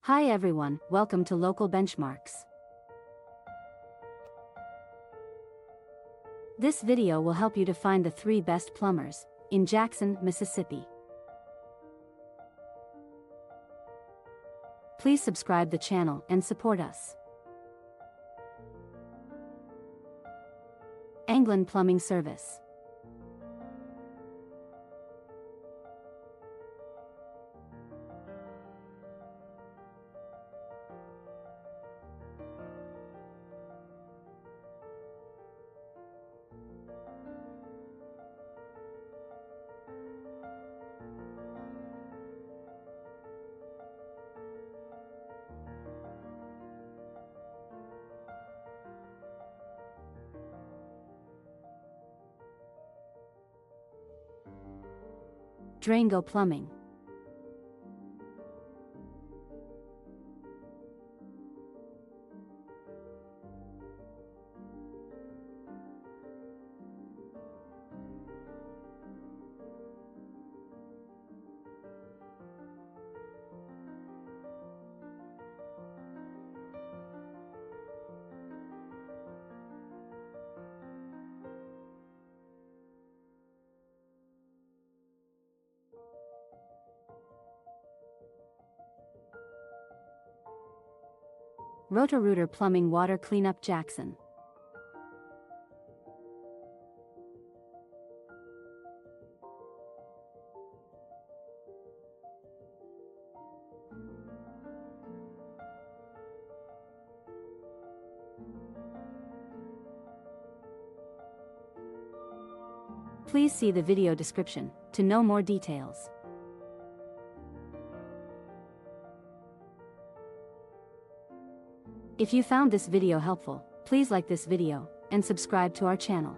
Hi everyone, welcome to Local Benchmarks. This video will help you to find the 3 best plumbers in Jackson, Mississippi. Please subscribe the channel and support us. Anglin Plumbing Service. Drango Plumbing. Roto-Rooter Plumbing Water Cleanup Jackson. Please see the video description to know more details. If you found this video helpful, please like this video and subscribe to our channel.